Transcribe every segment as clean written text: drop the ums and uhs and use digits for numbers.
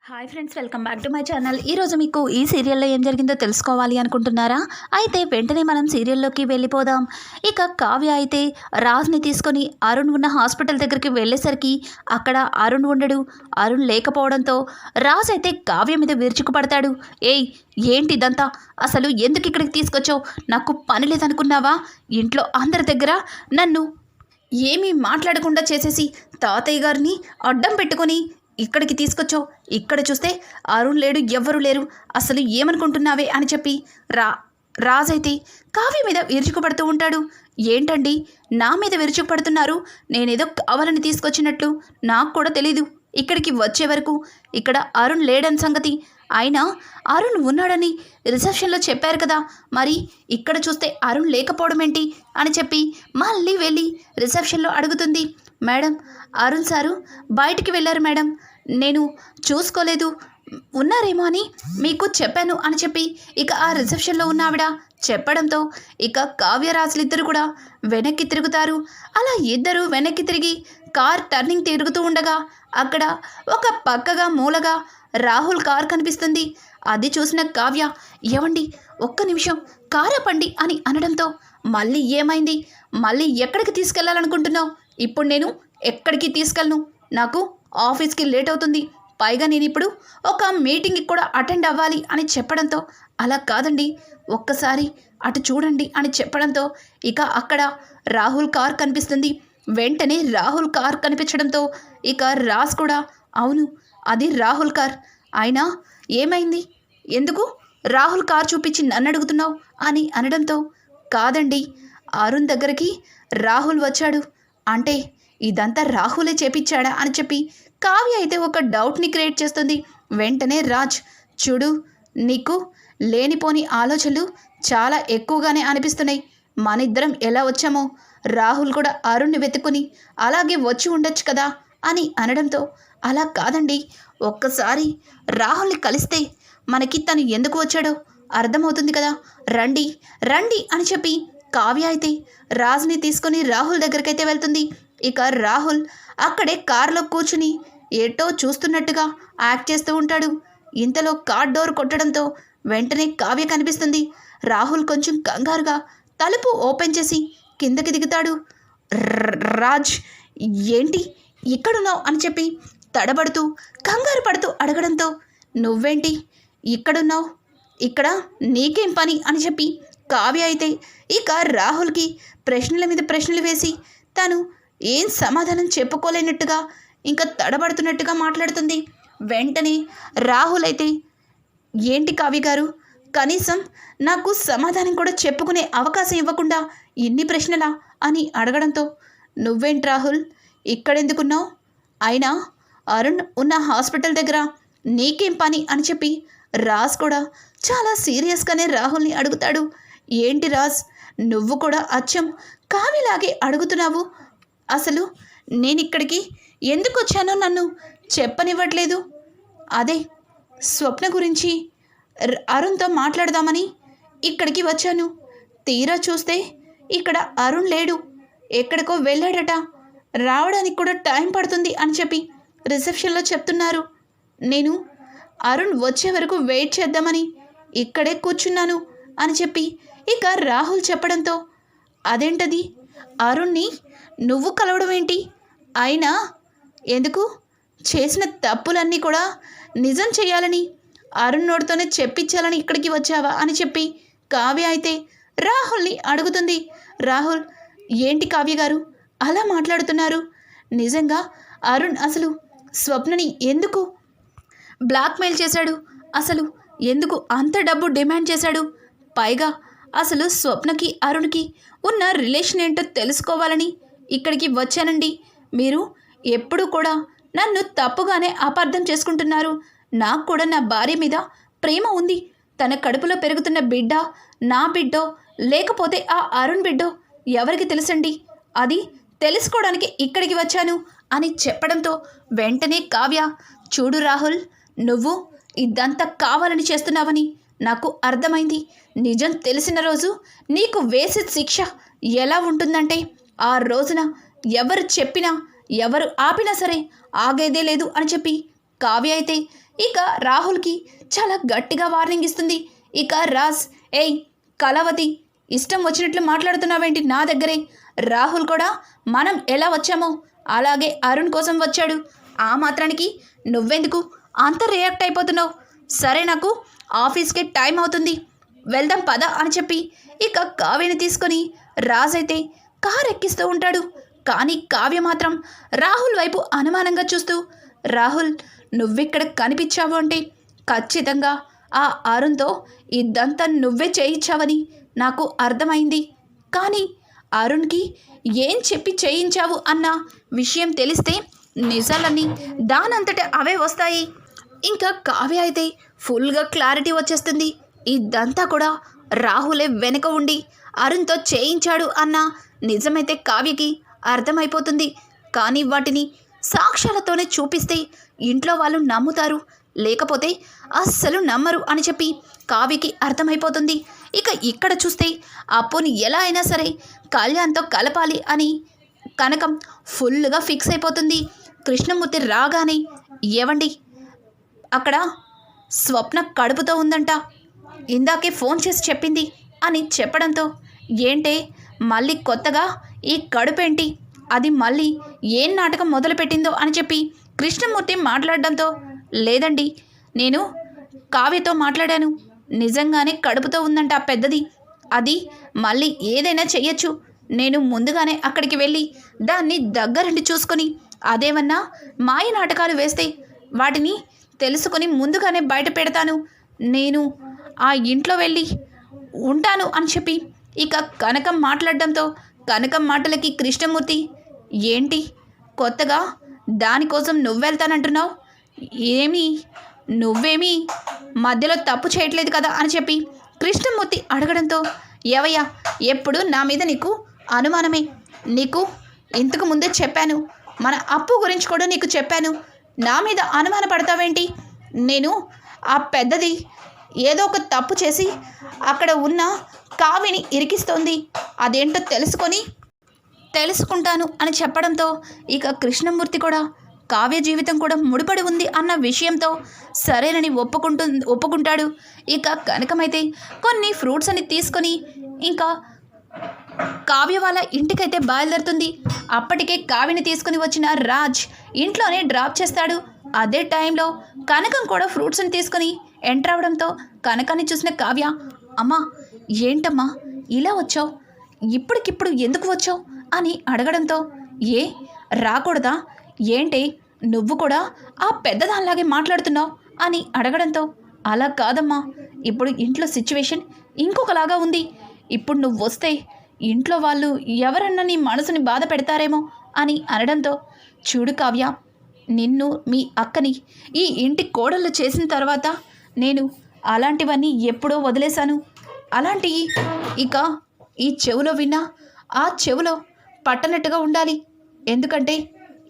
Hi friends, welcome back to my channel. ఈరోజు మీకు ఈ సీరియల్లో ఏం జరిగిందో తెలుసుకోవాలి అనుకుంటున్నారా? అయితే వెంటనే మనం సీరియల్లోకి వెళ్ళిపోదాం. ఇక కావ్య అయితే రాజ్ని తీసుకొని అరుణ్ ఉన్న హాస్పిటల్ దగ్గరికి వెళ్ళేసరికి అక్కడ అరుణ్ ఉండడు. అరుణ్ లేకపోవడంతో రాజ్ అయితే కావ్య మీద విరుచుకుపడతాడు. ఏయ్, ఏంటి ఇదంతా? అసలు ఎందుకు ఇక్కడికి తీసుకొచ్చావు? నాకు పని లేదనుకున్నావా? ఇంట్లో అందరి దగ్గర నన్ను ఏమీ మాట్లాడకుండా చేసేసి తాతయ్య గారిని అడ్డం పెట్టుకొని ఇక్కడికి తీసుకొచ్చావు. ఇక్కడ చూస్తే అరుణ్ లేడు, ఎవ్వరూ లేరు. అసలు ఏమనుకుంటున్నావే అని చెప్పి రాజైతే కావ్య మీద విరుచుకుపడుతూ ఉంటాడు. ఏంటండి నా మీద విరుచుకుపడుతున్నారు? నేనేదో కావాలని తీసుకొచ్చినట్లు నాకు కూడా తెలీదు. ఇక్కడికి వచ్చే వరకు ఇక్కడ అరుణ్ లేడని సంగతి, అయినా అరుణ్ ఉన్నాడని రిసెప్షన్లో చెప్పారు కదా, మరి ఇక్కడ చూస్తే అరుణ్ లేకపోవడం ఏంటి అని చెప్పి మళ్ళీ వెళ్ళి రిసెప్షన్లో అడుగుతుంది. మేడం, అరుణ్ సారు బయటికి వెళ్ళారు మేడం, నేను చూసుకోలేదు, ఉన్నారేమో అని మీకు చెప్పాను అని చెప్పి ఇక ఆ రిసెప్షన్లో ఉన్న ఆవిడ చెప్పడంతో ఇక కావ్యరాజులిద్దరు కూడా వెనక్కి తిరుగుతారు. అలా ఇద్దరు వెనక్కి తిరిగి కార్ టర్నింగ్ తిరుగుతూ ఉండగా అక్కడ ఒక పక్కగా మూలగా రాహుల్ కార్ కనిపిస్తుంది. అది చూసిన కావ్య, ఏవండి ఒక్క నిమిషం కార్ ఆపండి అని అనడంతో మళ్ళీ ఏమైంది? మళ్ళీ ఎక్కడికి తీసుకెళ్లాలనుకుంటున్నావు? ఇప్పుడు నేను ఎక్కడికి తీసుకెళ్ళను, నాకు ఆఫీస్కి లేట్ అవుతుంది, పైగా నేను ఇప్పుడు ఒక మీటింగ్కి కూడా అటెండ్ అవ్వాలి అని చెప్పడంతో అలా కాదండి, ఒక్కసారి అటు చూడండి అని చెప్పడంతో ఇక అక్కడ రాహుల్ కార్ కనిపిస్తుంది. వెంటనే రాహుల్ కార్ కనిపించడంతో ఇక రాజ్ కూడా, అవును అది రాహుల్ కార్, అయినా ఏమైంది? ఎందుకు రాహుల్ కార్ చూపించి నన్ను అడుగుతున్నావు అని అనడంతో, కాదండి అరుణ్ దగ్గరికి రాహుల్ వచ్చాడు, అంటే ఇదంతా రాహులే చేపించాడా అని చెప్పి కావ్య అయితే ఒక డౌట్ని క్రియేట్ చేస్తుంది. వెంటనే రాజ్, చూడు నీకు లేనిపోని ఆలోచనలు చాలా ఎక్కువగానే అనిపిస్తున్నాయి. మన ఇద్దరం ఎలా వచ్చామో రాహుల్ కూడా అరుణ్ని వెతుక్కుని అలాగే వచ్చి ఉండొచ్చు కదా అని అనడంతో, అలా కాదండి, ఒక్కసారి రాహుల్ని కలిస్తే మనకి తను ఎందుకు వచ్చాడో అర్థమవుతుంది కదా, రండి రండి అని చెప్పి కావ్య అయితే రాజ్ని తీసుకొని రాహుల్ దగ్గరికైతే వెళ్తుంది. ఇక రాహుల్ అక్కడే కారులో కూర్చుని ఏటో చూస్తున్నట్టుగా యాక్ట్ చేస్తూ ఉంటాడు. ఇంతలో కార్ డోర్ కొట్టడంతో వెంటనే కావ్య కనిపిస్తుంది. రాహుల్ కొంచెం కంగారుగా తలుపు ఓపెన్ చేసి కిందకి దిగుతాడు. రాజ్, ఏంటి ఇక్కడున్నావు అని చెప్పి తడబడుతూ కంగారు పడుతూ అడగడంతో, నువ్వేంటి ఇక్కడున్నావు, ఇక్కడ నీకేం పని అని చెప్పి కావ్య అయితే ఇక రాహుల్కి ప్రశ్నల మీద ప్రశ్నలు వేసి తను ఏం సమాధానం చెప్పుకోలేనట్టుగా ఇంకా తడబడుతున్నట్టుగా మాట్లాడుతుంది. వెంటనే రాహుల్ అయితే, ఏంటి కావ్య గారు, కనీసం నాకు సమాధానం కూడా చెప్పుకునే అవకాశం ఇవ్వకుండా ఇన్ని ప్రశ్నలా అని అడగడంతో, నువ్వేంటి రాహుల్ ఇక్కడెందుకున్నావు, అయినా అరుణ్ ఉన్న హాస్పిటల్ దగ్గర నీకేం పని అని చెప్పి రాజ్ కూడా చాలా సీరియస్గానే రాహుల్ని అడుగుతాడు. ఏంటి రాజ్, నువ్వు కూడా అచ్చం కావ్యలాగే అడుగుతున్నావు, అసలు నేనిక్కడికి ఎందుకు వచ్చానో నన్ను చెప్పనివ్వట్లేదు. అదే స్వప్న గురించి అరుణ్తో మాట్లాడదామని ఇక్కడికి వచ్చాను, తీరా చూస్తే ఇక్కడ అరుణ్ లేడు, ఎక్కడికో వెళ్ళాడట, రావడానికి కూడా టైం పడుతుంది అని చెప్పి రిసెప్షన్లో చెప్తున్నారు. నేను అరుణ్ వచ్చే వరకు వెయిట్ చేద్దామని ఇక్కడే కూర్చున్నాను అని చెప్పి ఇక రాహుల్ చెప్పడంతో, అదేంటది, అరుణ్ని నువ్వు కలవడం ఏంటి, అయినా ఎందుకు, చేసిన తప్పులన్నీ కూడా నిజం చేయాలని అరుణ్ నోటితోనే చెప్పించాలని ఇక్కడికి వచ్చావా అని చెప్పి కావ్య అయితే రాహుల్ని అడుగుతుంది. రాహుల్, ఏంటి కావ్య గారు అలా మాట్లాడుతున్నారు, నిజంగా అరుణ్ అసలు స్వప్నని ఎందుకు బ్లాక్మెయిల్ చేశాడు, అసలు ఎందుకు అంత డబ్బు డిమాండ్ చేశాడు, పైగా అసలు స్వప్నకి అరుణ్కి ఉన్న రిలేషన్ ఏంటో తెలుసుకోవాలని ఇక్కడికి వచ్చానండి. మీరు ఎప్పుడూ కూడా నన్ను తప్పుగానే అపార్థం చేసుకుంటున్నారు. నాకు కూడా నా భార్య మీద ప్రేమ ఉంది, తన కడుపులో పెరుగుతున్న బిడ్డ నా బిడ్డో లేకపోతే ఆ అరుణ్ బిడ్డో ఎవరికి తెలుసండి, అది తెలుసుకోవడానికి ఇక్కడికి వచ్చాను అని చెప్పడంతో వెంటనే కావ్య, చూడు రాహుల్, నువ్వు ఇదంతా కావాలని చేస్తున్నావని నాకు అర్థమైంది. నిజం తెలిసిన రోజు నీకు వేసే శిక్ష ఎలా ఉంటుందంటే, ఆ రోజున ఎవరు చెప్పినా ఎవరు ఆపినా సరే ఆగేదే లేదు అని చెప్పి కావ్య అయితే ఇక రాహుల్కి చాలా గట్టిగా వార్నింగ్ ఇస్తుంది. ఇక రాజ్, ఏయ్ కళావతి, ఇష్టం వచ్చినట్లు మాట్లాడుతున్నావేంటి నా దగ్గరే? రాహుల్ కూడా మనం ఎలా వచ్చామో అలాగే అరుణ్ కోసం వచ్చాడు. ఆ మాత్రానికి నువ్వెందుకు అంత రియాక్ట్ అయిపోతున్నావు? సరే, నాకు ఆఫీస్కి టైం అవుతుంది, వెళ్దాం పద అని చెప్పి ఇక కావ్యని తీసుకొని రాజ్ అయితే కారు ఎక్కిస్తూ ఉంటాడు. కానీ కావ్య మాత్రం రాహుల్ వైపు అనుమానంగా చూస్తూ, రాహుల్ నువ్విక్కడ కనిపించావు అంటే ఖచ్చితంగా ఆ అరుణ్తో ఇదంతా నువ్వే చేయించావని నాకు అర్థమైంది. కానీ అరుణ్కి ఏం చెప్పి చేయించావు అన్న విషయం తెలిస్తే నిజాలన్నీ దానంతట అవే వస్తాయి. ఇంకా కావ్య అయితే ఫుల్గా క్లారిటీ వచ్చేస్తుంది. ఇదంతా కూడా రాహులే వెనుక ఉండి అరుణ్తో చేయించాడు అన్న నిజమైతే కావ్యకి అర్థమైపోతుంది. కానీ వాటిని సాక్ష్యాలతోనే చూపిస్తే ఇంట్లో వాళ్ళు నమ్ముతారు, లేకపోతే అస్సలు నమ్మరు అని చెప్పి కావ్యకి అర్థమైపోతుంది. ఇక ఇక్కడ చూస్తే అప్పుని ఎలా అయినా సరే కళ్యాణ్తో కలపాలి అని కనకం ఫుల్గా ఫిక్స్ అయిపోతుంది. కృష్ణమూర్తి రాగానే, ఏవండి అక్కడ స్వప్న కడుపుతో ఉందంట, ఇందాకే ఫోన్ చేసి చెప్పింది అని చెప్పడంతో, ఏంటే మళ్ళీ కొత్తగా ఈ కడుపేంటి, అది మళ్ళీ ఏం నాటకం మొదలుపెట్టిందో అని చెప్పి కృష్ణమూర్తి మాట్లాడడంతో, లేదండి నేను కావ్యతో మాట్లాడాను, నిజంగానే కడుపుతో ఉందంట ఆ పెద్దది, అది మళ్ళీ ఏదైనా చెయ్యొచ్చు, నేను ముందుగానే అక్కడికి వెళ్ళి దాన్ని దగ్గరుండి చూసుకొని అదేమన్నా మాయ నాటకాలు వేస్తే వాటిని తెలుసుకొని ముందుగానే బయట పెడతాను, నేను ఆ ఇంట్లో వెళ్ళి ఉంటాను అని చెప్పి ఇక కనకం మాట్లాడడంతో, కనకం మాటలకి కృష్ణమూర్తి, ఏంటి కొత్తగా దానికోసం నువ్వెళ్తానంటున్నావు, నువ్వేమీ మధ్యలో తప్పు చేయట్లేదు కదా అని చెప్పి కృష్ణమూర్తి అడగడంతో, ఏవయ్యా ఎప్పుడు నా మీద నీకు అనుమానమే, నీకు ఇంతకు ముందే చెప్పాను, మన అప్పు గురించి కూడా నీకు చెప్పాను, నా మీద అనుమాన పడతావేంటి? నేను ఆ పెద్దది ఏదో ఒక తప్పు చేసి అక్కడ ఉన్న కావ్యని ఇరికిస్తోంది, అదేంటో తెలుసుకుంటాను అని చెప్పడంతో ఇక కృష్ణమూర్తి కూడా కావ్య జీవితం కూడా ముడిపడి ఉంది అన్న విషయంతో సరేనని ఒప్పుకుంటాడు. ఇక కనకమైతే కొన్ని ఫ్రూట్స్ అని తీసుకొని ఇంకా కావ్య వాళ్ళ ఇంటికైతే బయలుదేరుతుంది. అప్పటికే కావ్యని తీసుకుని వచ్చిన రాజ్ ఇంట్లోనే డ్రాప్ చేస్తాడు. అదే టైంలో కనకం కూడా ఫ్రూట్స్ని తీసుకుని ఎంటర్ అవడంతో కనకాన్ని చూసిన కావ్య, అమ్మా ఏంటమ్మా ఇలా వచ్చావు, ఇప్పటికిప్పుడు ఎందుకు వచ్చావు అని అడగడంతో, ఏ రాకూడదా ఏంటి, నువ్వు కూడా ఆ పెద్దదానిలాగే మాట్లాడుతున్నావు అని అడగడంతో, అలా కాదమ్మా, ఇప్పుడు ఇంట్లో సిచ్యువేషన్ ఇంకొకలాగా ఉంది, ఇప్పుడు నువ్వు వస్తే ఇంట్లో వాళ్ళు ఎవరన్నా నీ మనసుని బాధ పెడతారేమో అని అనడంతో, చూడు కావ్య, నిన్ను మీ అక్కని ఈ ఇంటి కోడళ్ళు చేసిన తర్వాత నేను అలాంటివన్నీ ఎప్పుడో వదిలేశాను, అలాంటివి ఇక ఈ చెవులో విన్నా ఆ చెవులో పట్టనట్టుగా ఉండాలి, ఎందుకంటే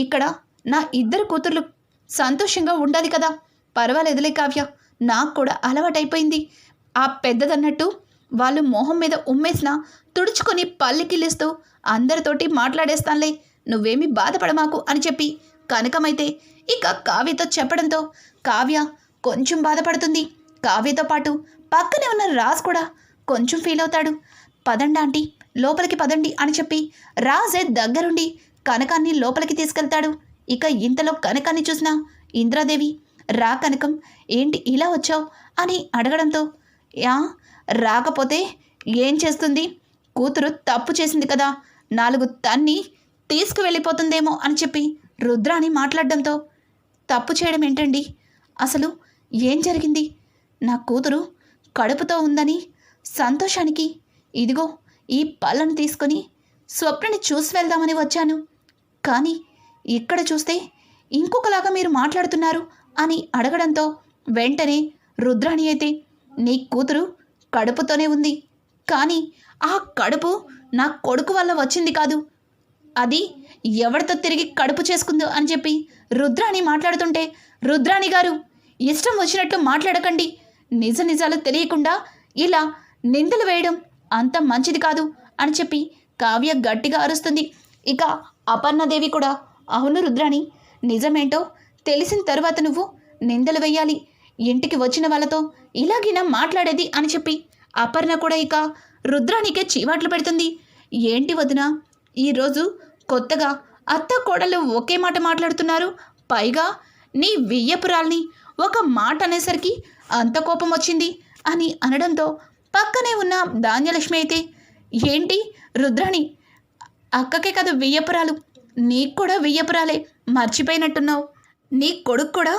ఇక్కడ నా ఇద్దరు కూతుర్లు సంతోషంగా ఉండాలి కదా, పర్వాలేదులే కావ్య, నాకు కూడా అలవాటైపోయింది, ఆ పెద్దదన్నట్టు వాళ్ళు మొహం మీద ఉమ్మేసినా తుడుచుకొని పల్లికిలిస్తూ అందరితోటి మాట్లాడేస్తానులే, నువ్వేమీ బాధపడమాకు అని చెప్పి కనకమైతే ఇక కావ్యతో చెప్పడంతో కావ్య కొంచెం బాధపడుతుంది. కావ్యతో పాటు పక్కనే ఉన్న రాజ్ కూడా కొంచెం ఫీల్ అవుతాడు. పదండి ఆంటీ, లోపలికి పదండి అని చెప్పి రాజే దగ్గరుండి కనకాన్ని లోపలికి తీసుకెళ్తాడు. ఇక ఇంతలో కనకాన్ని చూసిన ఇంద్రాదేవి, రా కనకం, ఏంటి ఇలా వచ్చావు అని అడగడంతో, రాకపోతే ఏం చేస్తుంది, కూతురు తప్పు చేసింది కదా, 4 తన్ని తీసుకువెళ్ళిపోతుందేమో అని చెప్పి రుద్రాని మాట్లాడడంతో, తప్పు చేయడం ఏంటండి, అసలు ఏం జరిగింది, నా కూతురు కడుపుతో ఉందని సంతోషానికి ఇదిగో ఈ పళ్ళను తీసుకొని స్వప్నని చూసి వెళ్దామని వచ్చాను, కానీ ఇక్కడ చూస్తే ఇంకొకలాగా మీరు మాట్లాడుతున్నారు అని అడగడంతో వెంటనే రుద్రాణి అయితే, నీ కూతురు కడుపుతోనే ఉంది, కానీ ఆ కడుపు నా కొడుకు వల్ల వచ్చింది కాదు, అది ఎవరితో తిరిగి కడుపు చేసుకుందో అని చెప్పి రుద్రాణి మాట్లాడుతుంటే, రుద్రాణి గారు ఇష్టం వచ్చినట్టు మాట్లాడకండి, నిజాలు తెలియకుండా ఇలా నిందలు వేయడం అంత మంచిది కాదు అని చెప్పి కావ్య గట్టిగా అరుస్తుంది. ఇక అపర్ణదేవి కూడా, అవును రుద్రాణి, నిజమేంటో తెలిసిన తర్వాత నువ్వు నిందలు వెయ్యాలి, ఇంటికి వచ్చిన వాళ్ళతో ఇలాగినా మాట్లాడేది అని చెప్పి అపర్ణ కూడా ఇక రుద్రానికే చీవాట్లు పెడుతుంది. ఏంటి వదినా, ఈరోజు కొత్తగా అత్త కోడలు ఒకే మాట మాట్లాడుతున్నారు, పైగా నీ వియ్యపురాల్ని ఒక మాట అనేసరికి అంత కోపం వచ్చింది అని అనడంతో పక్కనే ఉన్న ధాన్యలక్ష్మి అయితే, ఏంటి రుద్రాణి, అక్కకే కదా వియ్యపురాలు, నీకు కూడా వియ్యపురాలే, మర్చిపోయినట్టున్నావు. నీ కొడుకు కూడా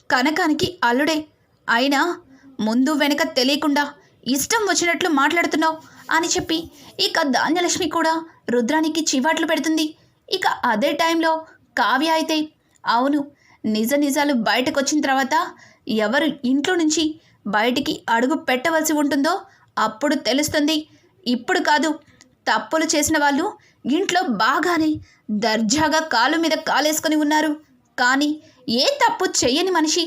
కనకానికి అల్లుడే, అయినా ముందు వెనక తెలియకుండా ఇష్టం వచ్చినట్లు మాట్లాడుతున్నావు అని చెప్పి ఇక ధాన్యలక్ష్మి కూడా రుద్రానికి చివాట్లు పెడుతుంది. ఇక అదే టైంలో కావ్య అయితే, అవును, నిజ నిజాలు బయటకు వచ్చిన తర్వాత ఎవరు ఇంట్లో నుంచి బయటికి అడుగు పెట్టవలసి ఉంటుందో అప్పుడు తెలుస్తుంది. ఇప్పుడు కాదు, తప్పులు చేసిన వాళ్ళు ఇంట్లో బాగానే దర్జాగా కాలు మీద కాలేసుకొని ఉన్నారు, కానీ ఏ తప్పు చెయ్యని మనిషి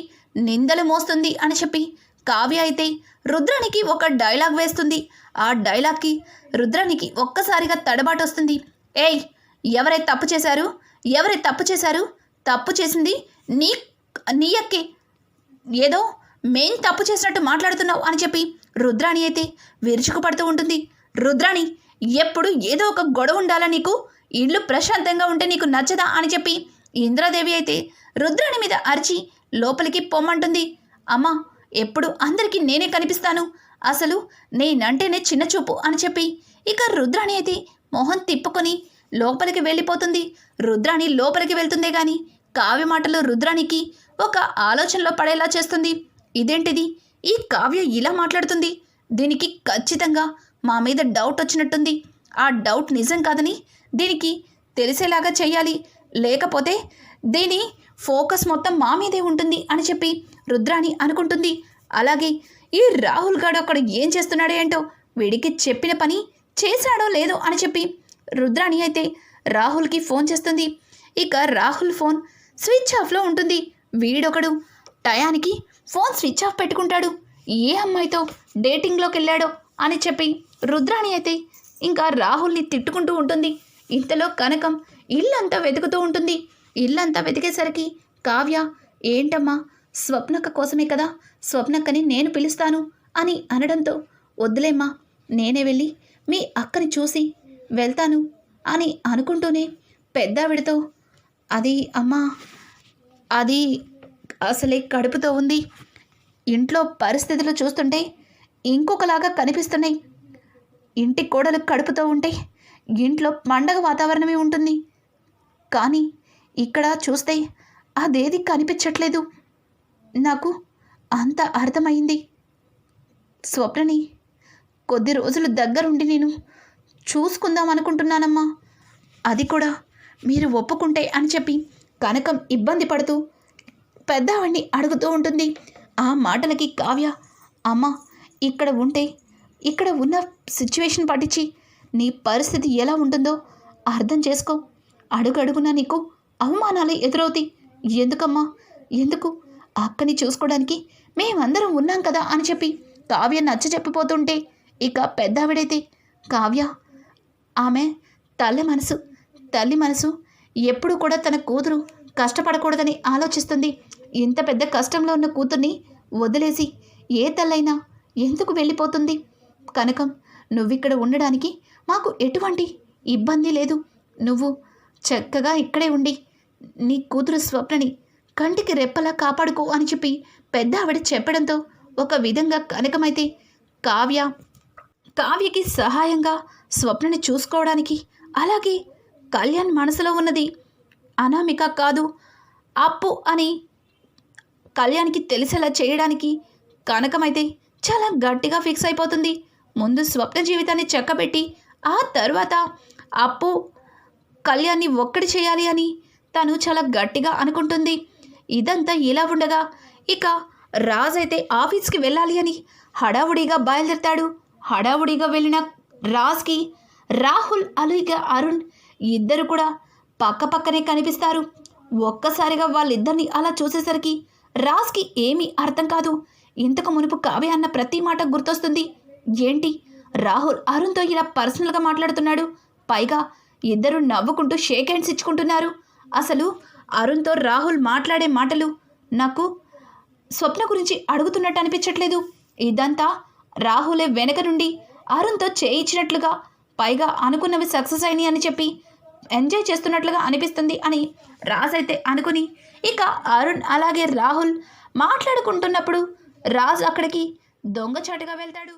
నిందలు మోస్తుంది అని చెప్పి కావ్య అయితే రుద్రానికి ఒక డైలాగ్ వేస్తుంది. ఆ డైలాగ్కి రుద్రానికి ఒక్కసారిగా తడబాటు వస్తుంది. ఏయ్, ఎవరై తప్పు చేశారు, ఎవరై తప్పు చేశారు, తప్పు చేసింది నీ అక్కే, ఏదో మేం తప్పు చేసినట్టు మాట్లాడుతున్నావు అని చెప్పి రుద్రాణి అయితే విరుచుకుపడుతూ ఉంటుంది. రుద్రాణి, ఎప్పుడు ఏదో ఒక గొడవ ఉండాలా నీకు, ఇల్లు ప్రశాంతంగా ఉంటే నీకు నచ్చదా అని చెప్పి ఇంద్రాదేవి అయితే రుద్రాణి మీద అరిచి లోపలికి పొమ్మంటుంది. అమ్మా, ఎప్పుడు అందరికీ నేనే కనిపిస్తాను, అసలు నేనంటేనే చిన్న చూపు అని చెప్పి ఇక రుద్రాణి అయితే మొహం తిప్పుకొని లోపలికి వెళ్ళిపోతుంది. రుద్రాణి లోపలికి వెళ్తుందే గాని కావ్య మాటలు రుద్రానికి ఒక ఆలోచనలో పడేలా చేస్తుంది. ఇదేంటిది, ఈ కావ్య ఇలా మాట్లాడుతుంది, దీనికి ఖచ్చితంగా మా మీద డౌట్ వచ్చినట్టుంది, ఆ డౌట్ నిజం కాదని దీనికి తెలిసేలాగా చేయాలి, లేకపోతే దీని ఫోకస్ మొత్తం మా మీదే ఉంటుంది అని చెప్పి రుద్రాణి అనుకుంటుంది. అలాగే ఈ రాహుల్ గాడు అక్కడ ఏం చేస్తున్నాడో ఏంటో, వీడికి చెప్పిన పని చేశాడో లేదో అని చెప్పి రుద్రాణి అయితే రాహుల్కి ఫోన్ చేస్తుంది. ఇక రాహుల్ ఫోన్ స్విచ్ ఆఫ్లో ఉంటుంది. వీడొకడు టయానికి ఫోన్ స్విచ్ ఆఫ్ పెట్టుకుంటాడు, ఏ అమ్మాయితో డేటింగ్లోకి వెళ్ళాడో అని చెప్పి రుద్రాణి అయితే ఇంకా రాహుల్ని తిట్టుకుంటూ ఉంటుంది. ఇంతలో కనకం ఇల్లంతా వెతుకుతూ ఉంటుంది. ఇల్లంతా వెతికేసరికి కావ్య, ఏంటమ్మా, స్వప్నక్క కోసమే కదా, స్వప్నక్కని నేను పిలుస్తాను అని అనడంతో, వద్దులేమ్మా, నేనే వెళ్ళి మీ అక్కని చూసి వెళ్తాను అని అనుకుంటూనే పెద్దావిడతో, అది అమ్మా, అది అసలే కడుపుతో ఉంది, ఇంట్లో పరిస్థితులు చూస్తుంటే ఇంకొకలాగా కనిపిస్తున్నాయి, ఇంటి కోడలు కడుపుతో ఉంటే ఇంట్లో పండగ వాతావరణమే ఉంటుంది, కానీ ఇక్కడ చూస్తే అదేది కనిపించట్లేదు, నాకు అంత అర్థమైంది. స్వప్నని కొద్ది రోజులు దగ్గరుండి నేను చూసుకుందాం అనుకుంటున్నానమ్మా, అది కూడా మీరు ఒప్పుకుంటే అని చెప్పి కనకం ఇబ్బంది పడుతూ పెద్దవాడిని అడుగుతూ ఉంటుంది. ఆ మాటలకి కావ్య, అమ్మ, ఇక్కడ ఉంటే ఇక్కడ ఉన్న సిచ్యువేషన్ పట్టించి నీ పరిస్థితి ఎలా ఉంటుందో అర్థం చేసుకో, అడుగడుగునా నీకు అవమానాలు ఎదురవుతాయి, ఎందుకమ్మా, ఎందుకు, అక్కని చూసుకోవడానికి మేమందరం ఉన్నాం కదా అని చెప్పి కావ్య నచ్చ చెప్పిపోతుంటే ఇక పెద్దావిడైతే, కావ్య, ఆమె తల్లి మనసు ఎప్పుడు కూడా తన కూతురు కష్టపడకూడదని ఆలోచిస్తుంది, ఇంత పెద్ద కష్టంలో ఉన్న కూతుర్ని వదిలేసి ఏ తల్లైనా ఎందుకు వెళ్ళిపోతుంది, కనకం, నువ్విక్కడ ఉండడానికి మాకు ఎటువంటి ఇబ్బంది లేదు, నువ్వు చక్కగా ఇక్కడే ఉండి నీ కూతురు స్వప్నని కంటికి రెప్పలా కాపాడుకో అని చెప్పి పెద్ద ఆవిడ చెప్పడంతో ఒక విధంగా కనకమైతే కావ్యకి సహాయంగా స్వప్నని చూసుకోవడానికి, అలాగే కళ్యాణ్ మనసులో ఉన్నది అనామిక కాదు అప్పు అని కళ్యాణ్కి తెలిసేలా చేయడానికి కనకమైతే చాలా గట్టిగా ఫిక్స్ అయిపోతుంది. ముందు స్వప్న జీవితాన్ని చక్కబెట్టి ఆ తర్వాత అప్పు కళ్యాణ్ని ఒక్కడి చేయాలి అని తను చాలా గట్టిగా అనుకుంటుంది. ఇదంతా ఇలా ఉండగా ఇక రాజ్ అయితే ఆఫీస్కి వెళ్ళాలి అని హడావుడిగా బయలుదేరతాడు. హడావుడిగా వెళ్ళిన రాజ్కి రాహుల్, అలాగే అరుణ్ ఇద్దరు కూడా పక్కపక్కనే కనిపిస్తారు. ఒక్కసారిగా వాళ్ళిద్దరిని అలా చూసేసరికి రాజ్కి ఏమీ అర్థం కాదు. ఇంతకు మునుపు కావ్య అన్న ప్రతి మాట గుర్తొస్తుంది. ఏంటి, రాహుల్ అరుణ్తో ఇలా పర్సనల్గా మాట్లాడుతున్నాడు, పైగా ఇద్దరు నవ్వుకుంటూ షేక్ హ్యాండ్స్ ఇచ్చుకుంటున్నారు. అసలు అరుణ్తో రాహుల్ మాట్లాడే మాటలు నాకు స్వప్న గురించి అడుగుతున్నట్టు అనిపించట్లేదు. ఇదంతా రాహులే వెనక నుండి అరుణ్తో చేయించినట్లుగా, పైగా అనుకున్నవి సక్సెస్ అయినాయి అని చెప్పి ఎంజాయ్ చేస్తున్నట్లుగా అనిపిస్తుంది అని రాజ్ అనుకుని ఇక అరుణ్ అలాగే రాహుల్ మాట్లాడుకుంటున్నప్పుడు రాజ్ అక్కడికి దొంగచాటుగా వెళ్తాడు.